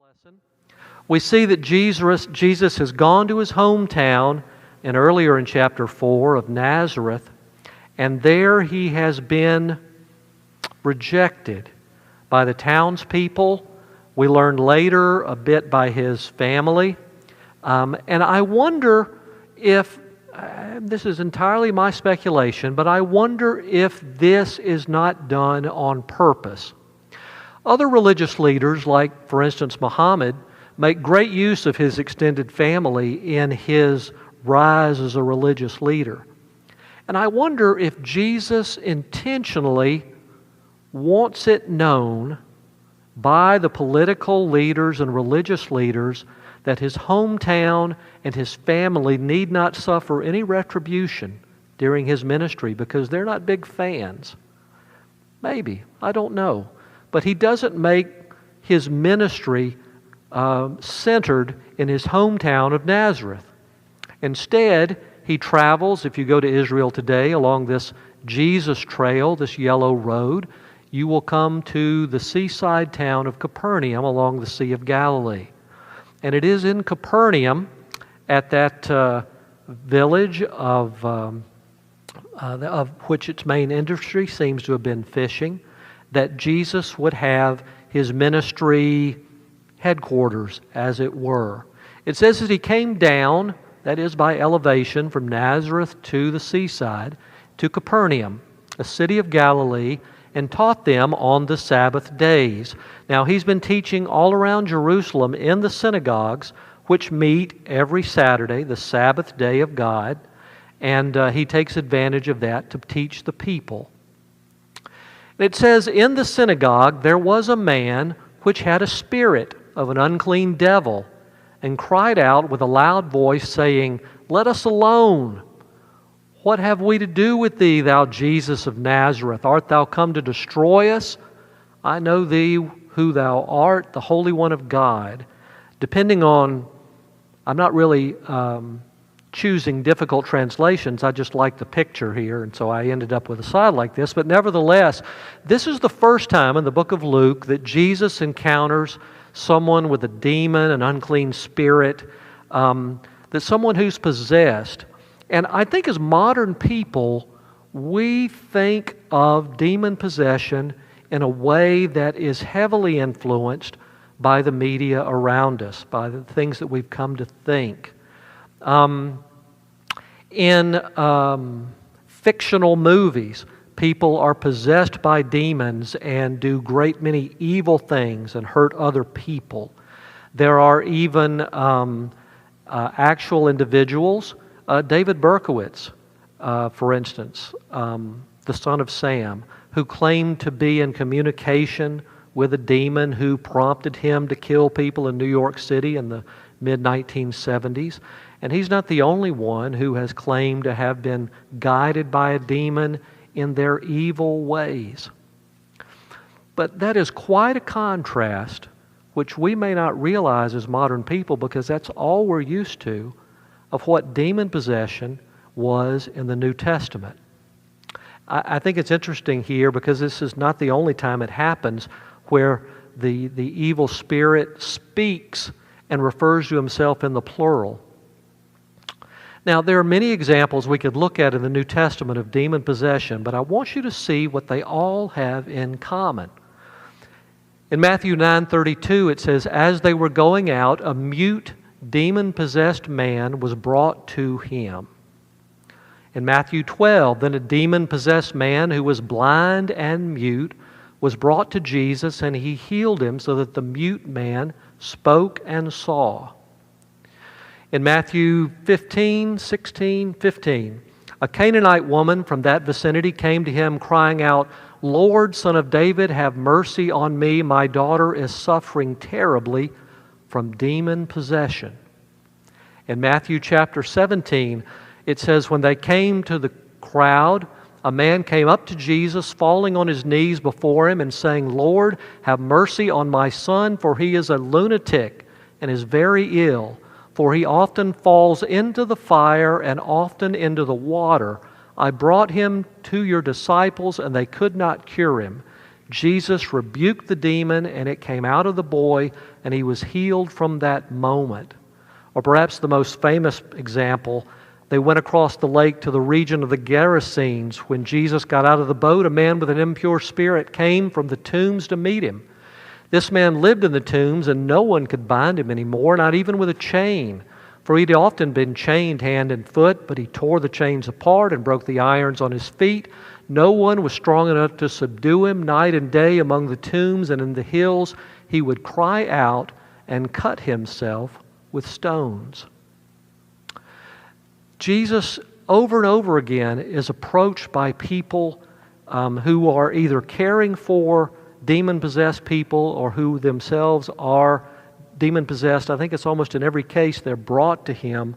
lesson, we see that Jesus has gone to his hometown, and earlier in chapter 4 of Nazareth, and there he has been rejected by the townspeople. We learn later a bit by his family. And I wonder if, this is entirely my speculation, but I wonder if this is not done on purpose. Other religious leaders, like for instance Muhammad, make great use of his extended family in his rise as a religious leader. And I wonder if Jesus intentionally wants it known by the political leaders and religious leaders that his hometown and his family need not suffer any retribution during his ministry because they're not big fans. Maybe, I don't know. But he doesn't make his ministry centered in his hometown of Nazareth. Instead, he travels, if you go to Israel today, along this Jesus trail, this yellow road, you will come to the seaside town of Capernaum along the Sea of Galilee. And it is in Capernaum, at that village of which its main industry seems to have been fishing, that Jesus would have his ministry headquarters, as it were. It says that he came down, that is by elevation, from Nazareth to the seaside, to Capernaum, a city of Galilee, and taught them on the Sabbath days. Now, he's been teaching all around Jerusalem in the synagogues, which meet every Saturday, the Sabbath day of God, and he takes advantage of that to teach the people. It says, in the synagogue there was a man which had a spirit of an unclean devil, and cried out with a loud voice, saying, Let us alone. What have we to do with thee, thou Jesus of Nazareth? Art thou come to destroy us? I know thee who thou art, the Holy One of God. Depending on, I'm not really choosing difficult translations. I just like the picture here, and so I ended up with a slide like this. But nevertheless, this is the first time in the book of Luke that Jesus encounters someone with a demon, an unclean spirit, that someone who's possessed. And I think as modern people, we think of demon possession in a way that is heavily influenced by the media around us, by the things that we've come to think. In fictional movies, people are possessed by demons and do great many evil things and hurt other people. There are even actual individuals, David Berkowitz, for instance, the son of Sam, who claimed to be in communication with a demon who prompted him to kill people in New York City in the mid-1970s. And he's not the only one who has claimed to have been guided by a demon in their evil ways. But that is quite a contrast, which we may not realize as modern people because that's all we're used to, of what demon possession was in the New Testament. I think it's interesting here because this is not the only time it happens where the evil spirit speaks and refers to himself in the plural. Now, there are many examples we could look at in the New Testament of demon possession, but I want you to see what they all have in common. In Matthew 9:32, it says, As they were going out, a mute, demon-possessed man was brought to him. In Matthew 12, then a demon-possessed man who was blind and mute was brought to Jesus, and he healed him so that the mute man spoke and saw. In Matthew 15:15, a Canaanite woman from that vicinity came to him crying out, Lord, Son of David, have mercy on me. My daughter is suffering terribly from demon possession. In Matthew chapter 17, it says, when they came to the crowd, a man came up to Jesus, falling on his knees before him and saying, Lord, have mercy on my son, for he is a lunatic and is very ill. For he often falls into the fire and often into the water. I brought him to your disciples, and they could not cure him. Jesus rebuked the demon, and it came out of the boy, and he was healed from that moment. Or perhaps the most famous example, they went across the lake to the region of the Gerasenes. When Jesus got out of the boat, a man with an impure spirit came from the tombs to meet him. This man lived in the tombs, and no one could bind him anymore, not even with a chain. For he'd often been chained hand and foot, but he tore the chains apart and broke the irons on his feet. No one was strong enough to subdue him. Night and day among the tombs and in the hills, he would cry out and cut himself with stones. Jesus, over and over again, is approached by people who are either caring for demon-possessed people or who themselves are demon-possessed. I think it's almost in every case they're brought to him.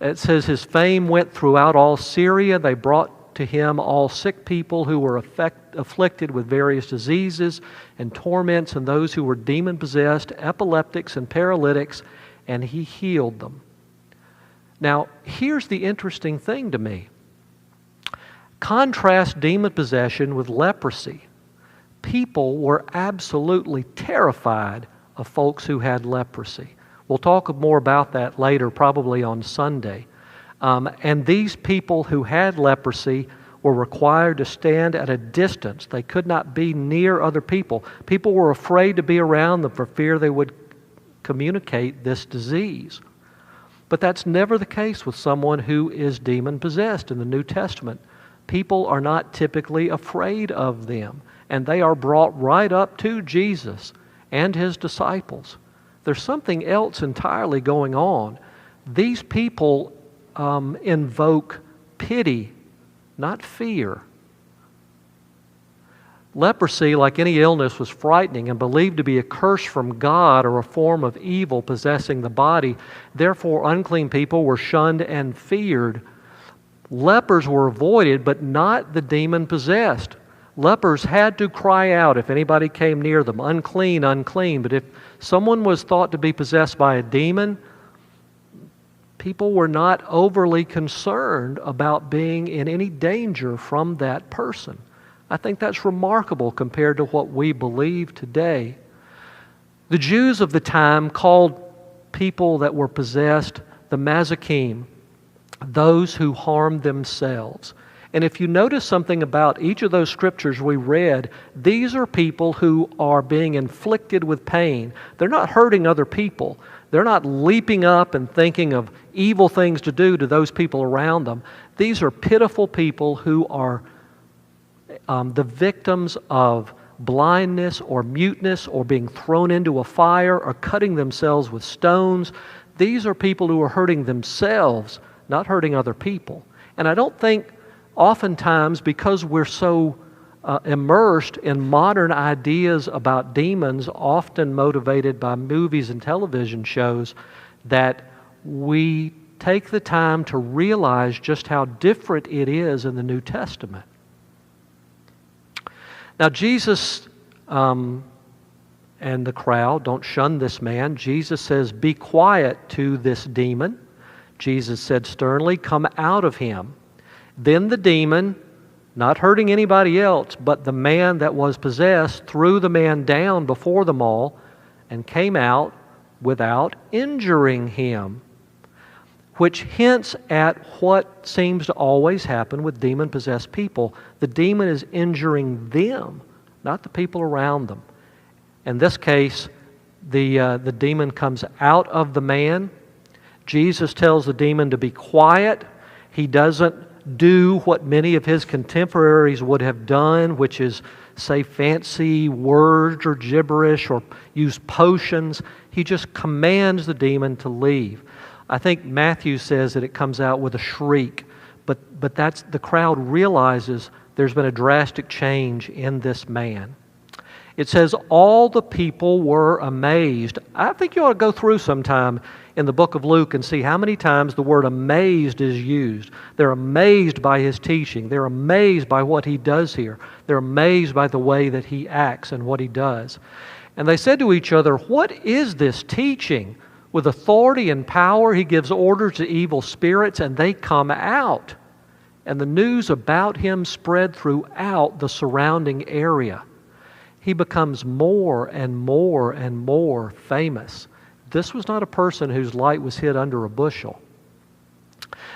It says his fame went throughout all Syria. They brought to him all sick people who were afflicted with various diseases and torments, and those who were demon-possessed, epileptics and paralytics, and he healed them. Now, here's the interesting thing to me. Contrast demon possession with leprosy. People were absolutely terrified of folks who had leprosy. We'll talk more about that later, probably on Sunday. And these people who had leprosy were required to stand at a distance. They could not be near other people. People were afraid to be around them for fear they would communicate this disease. But that's never the case with someone who is demon-possessed in the New Testament. People are not typically afraid of them, and they are brought right up to Jesus and his disciples. There's something else entirely going on. These people invoke pity, not fear. Leprosy, like any illness, was frightening and believed to be a curse from God or a form of evil possessing the body. Therefore, unclean people were shunned and feared. Lepers were avoided, but not the demon-possessed. Lepers had to cry out if anybody came near them, unclean, unclean. But if someone was thought to be possessed by a demon, people were not overly concerned about being in any danger from that person. I think that's remarkable compared to what we believe today. The Jews of the time called people that were possessed the Mazakim, those who harmed themselves. And if you notice something about each of those scriptures we read, these are people who are being inflicted with pain. They're not hurting other people. They're not leaping up and thinking of evil things to do to those people around them. These are pitiful people who are the victims of blindness or muteness or being thrown into a fire or cutting themselves with stones. These are people who are hurting themselves, not hurting other people. And I don't think oftentimes, because we're so immersed in modern ideas about demons, often motivated by movies and television shows, that we take the time to realize just how different it is in the New Testament. Now, Jesus and the crowd don't shun this man. Jesus says, "Be quiet," to this demon. Jesus said sternly, "Come out of him." Then the demon, not hurting anybody else, but the man that was possessed, threw the man down before them all and came out without injuring him, which hints at what seems to always happen with demon-possessed people. The demon is injuring them, not the people around them. In this case, the demon comes out of the man. Jesus tells the demon to be quiet. He doesn't do what many of his contemporaries would have done, which is say fancy words or gibberish or use potions. He just commands the demon to leave. I think Matthew says that it comes out with a shriek, but that's the crowd realizes there's been a drastic change in this man. It says all the people were amazed. I think you ought to go through sometime in the book of Luke and see how many times the word amazed is used. They're amazed by his teaching. They're amazed by what he does here. They're amazed by the way that he acts and what he does. And they said to each other, "What is this teaching? With authority and power he gives orders to evil spirits, and they come out." And the news about him spread throughout the surrounding area. he becomes more and more and more famous. This was not a person whose light was hid under a bushel.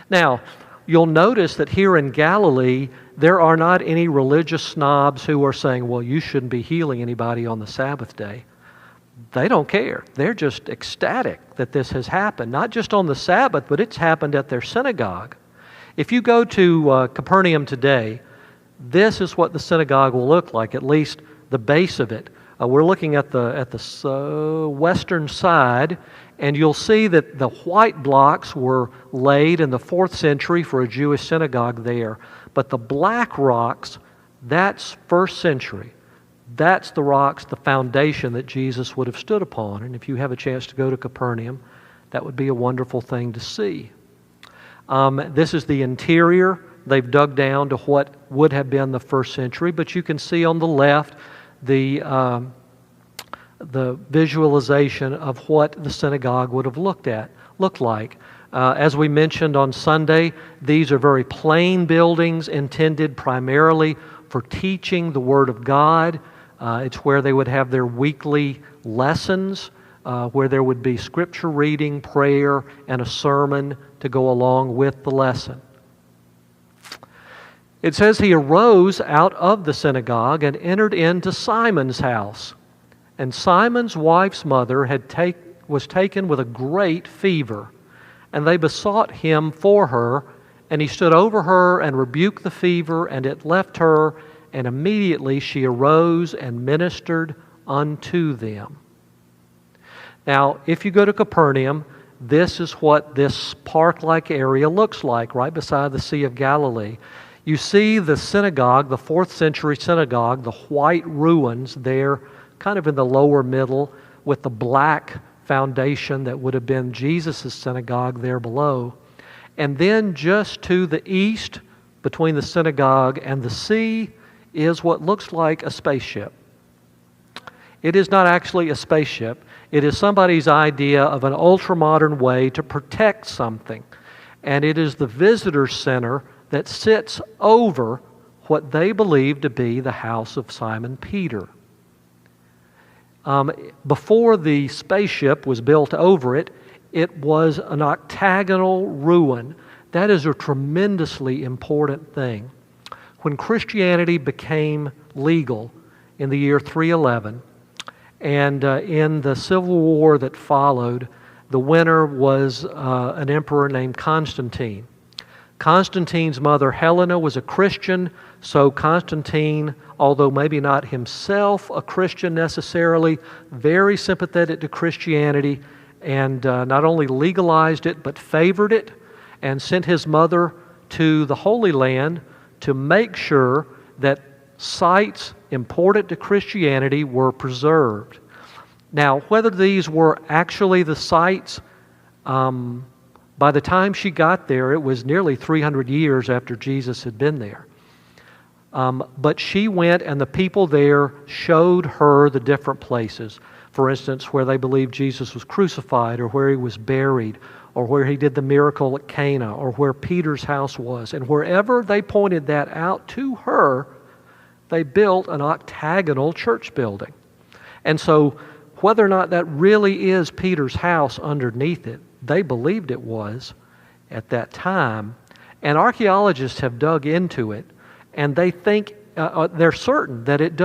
Now, you'll notice that here in Galilee, there are not any religious snobs who are saying, well, you shouldn't be healing anybody on the Sabbath day. They don't care. They're just ecstatic that this has happened, not just on the Sabbath, but it's happened at their synagogue. If you go to Capernaum today, this is what the synagogue will look like, at least the base of it. We're looking at the western side, and you'll see that the white blocks were laid in the 4th century for a Jewish synagogue there. But the black rocks, that's 1st century. That's the rocks, the foundation that Jesus would have stood upon. And if you have a chance to go to Capernaum, that would be a wonderful thing to see. This is the interior. They've dug down to what would have been the 1st century, but you can see on the left the visualization of what the synagogue would have looked like. As we mentioned on Sunday, these are very plain buildings intended primarily for teaching the Word of God. It's where they would have their weekly lessons, where there would be scripture reading, prayer, and a sermon to go along with the lesson. It says he arose out of the synagogue and entered into Simon's house. And Simon's wife's mother was taken with a great fever. And they besought him for her, and he stood over her and rebuked the fever, and it left her, and immediately she arose and ministered unto them. Now, if you go to Capernaum, this is what this park-like area looks like, right beside the Sea of Galilee. You see the synagogue, the 4th century synagogue, the white ruins there, kind of in the lower middle, with the black foundation that would have been Jesus' synagogue there below. And then just to the east, between the synagogue and the sea, is what looks like a spaceship. It is not actually a spaceship. It is somebody's idea of an ultra-modern way to protect something. And it is the visitor center that sits over what they believe to be the house of Simon Peter. Before the spaceship was built over it, it was an octagonal ruin. That is a tremendously important thing. When Christianity became legal in the year 311, and in the civil war that followed, the winner was an emperor named Constantine. Constantine's mother Helena was a Christian, so Constantine, although maybe not himself a Christian necessarily, very sympathetic to Christianity, and not only legalized it but favored it, and sent his mother to the Holy Land to make sure that sites important to Christianity were preserved. Now, whether these were actually the sites, by the time she got there, it was nearly 300 years after Jesus had been there. But she went, and the people there showed her the different places. For instance, where they believed Jesus was crucified, or where he was buried, or where he did the miracle at Cana, or where Peter's house was. And wherever they pointed that out to her, they built an octagonal church building. And so, whether or not that really is Peter's house underneath it, they believed it was at that time. And archaeologists have dug into it, and they think, they're certain that it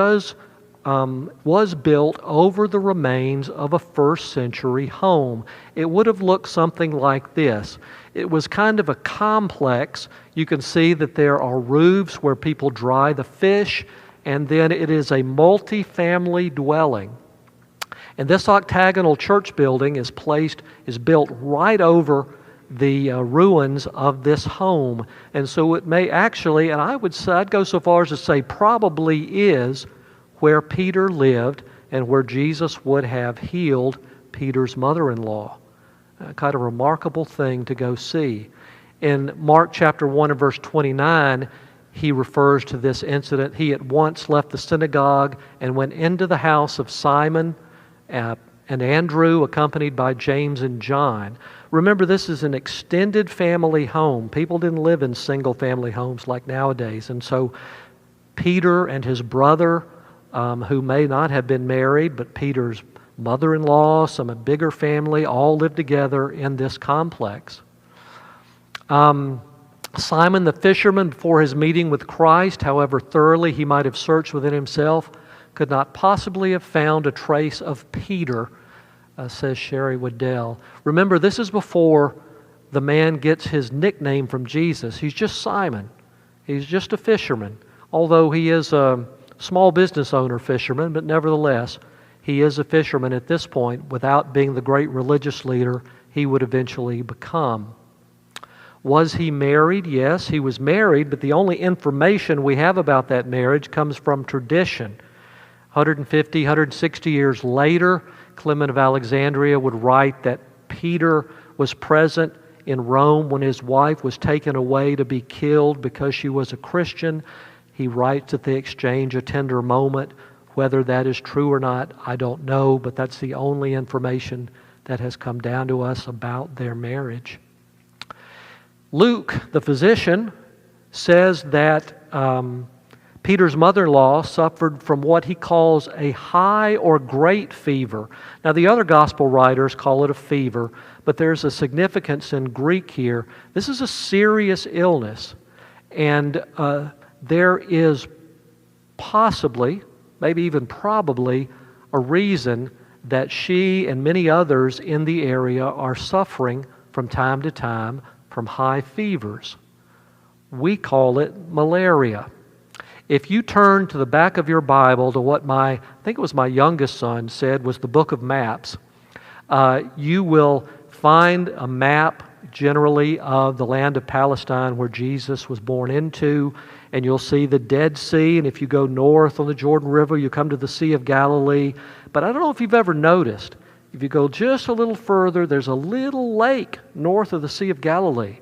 was built over the remains of a 1st century home. It would have looked something like this. It was kind of a complex. You can see that there are roofs where people dry the fish, and then it is a multi-family dwelling. And this octagonal church building is built right over the ruins of this home. And so it may actually, and I'd go so far as to say probably is where Peter lived and where Jesus would have healed Peter's mother-in-law. Kind of remarkable thing to go see. In Mark chapter 1 and verse 29, he refers to this incident. He at once left the synagogue and went into the house of Simon and Andrew, accompanied by James and John. Remember, this is an extended family home. People didn't live in single family homes like nowadays. And so Peter and his brother who may not have been married, but Peter's mother-in-law, some a bigger family, all lived together in this complex. Simon the fisherman, before his meeting with Christ, however thoroughly he might have searched within himself, could not possibly have found a trace of Peter, says Sherry Waddell. Remember, this is before the man gets his nickname from Jesus. He's just Simon. He's just a fisherman, although he is a small business owner fisherman, but nevertheless, he is a fisherman at this point without being the great religious leader he would eventually become. Was he married? Yes, he was married, but the only information we have about that marriage comes from tradition. 150, 160 years later, Clement of Alexandria would write that Peter was present in Rome when his wife was taken away to be killed because she was a Christian. He writes that they exchange a tender moment. Whether that is true or not, I don't know, but that's the only information that has come down to us about their marriage. Luke, the physician, says that Peter's mother-in-law suffered from what he calls a high or great fever. Now, the other gospel writers call it a fever, but there's a significance in Greek here. This is a serious illness, and there is possibly, maybe even probably, a reason that she and many others in the area are suffering from time to time from high fevers. We call it malaria. If you turn to the back of your Bible to what I think it was my youngest son said was the book of maps, you will find a map generally of the land of Palestine where Jesus was born into, and you'll see the Dead Sea, and if you go north on the Jordan River, you come to the Sea of Galilee. But I don't know if you've ever noticed, if you go just a little further, there's a little lake north of the Sea of Galilee.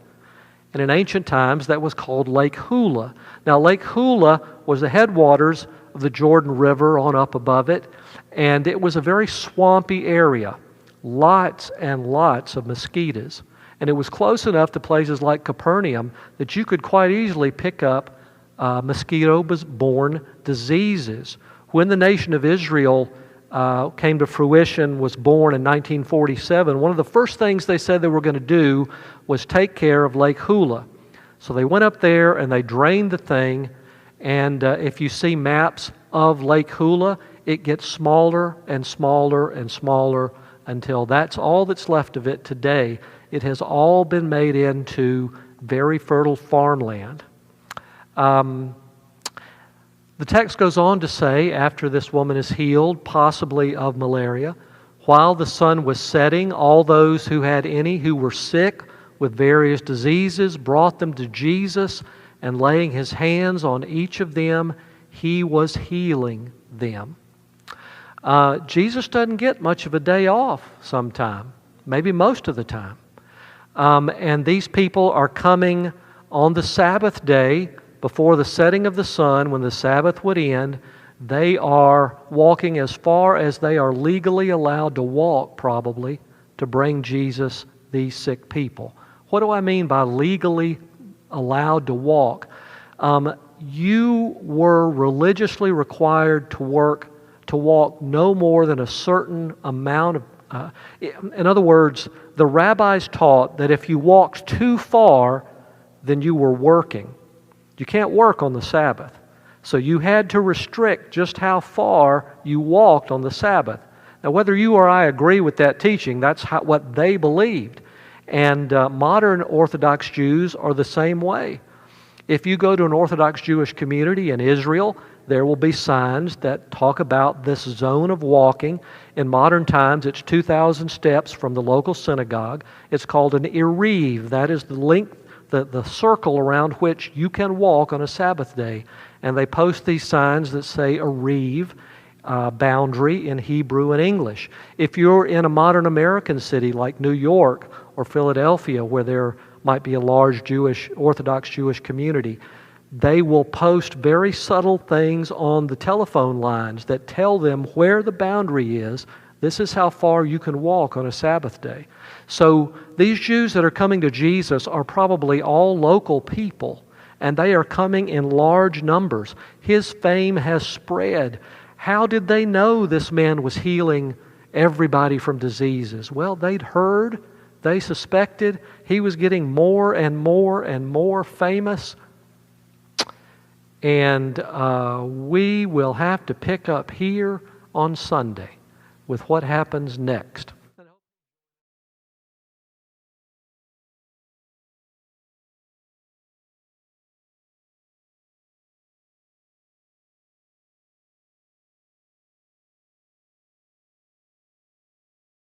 And in ancient times, that was called Lake Hula. Now, Lake Hula was the headwaters of the Jordan River on up above it, and it was a very swampy area. Lots and lots of mosquitoes. And it was close enough to places like Capernaum that you could quite easily pick up mosquito-borne diseases. When the nation of Israel came to fruition, was born in 1947, one of the first things they said they were going to do was take care of Lake Hula. So they went up there and they drained the thing, and if you see maps of Lake Hula, it gets smaller and smaller and smaller until that's all that's left of it today. It has all been made into very fertile farmland. The text goes on to say, after this woman is healed, possibly of malaria, while the sun was setting, all those who had any who were sick with various diseases brought them to Jesus, and laying his hands on each of them, he was healing them. Jesus doesn't get much of a day off sometime, maybe most of the time. And these people are coming on the Sabbath day, before the setting of the sun, when the Sabbath would end. They are walking as far as they are legally allowed to walk, probably, to bring Jesus these sick people. What do I mean by legally allowed to walk? You were religiously required to walk no more than a certain amount of... in other words, the rabbis taught that if you walked too far, then you were working. You can't work on the Sabbath. So you had to restrict just how far you walked on the Sabbath. Now, whether you or I agree with that teaching, that's what they believed. And modern Orthodox Jews are the same way. If you go to an Orthodox Jewish community in Israel, there will be signs that talk about this zone of walking. In modern times, it's 2,000 steps from the local synagogue. It's called an erev. That is the length, the circle around which you can walk on a Sabbath day. And they post these signs that say erev, boundary, in Hebrew and English. If you're in a modern American city like New York or Philadelphia, where there might be a large Orthodox Jewish community, they will post very subtle things on the telephone lines that tell them where the boundary is. This is how far you can walk on a Sabbath day. So these Jews that are coming to Jesus are probably all local people, and they are coming in large numbers. His fame has spread. How did they know this man was healing everybody from diseases? Well, they'd heard, they suspected he was getting more and more and more famous. And we will have to pick up here on Sunday with what happens next.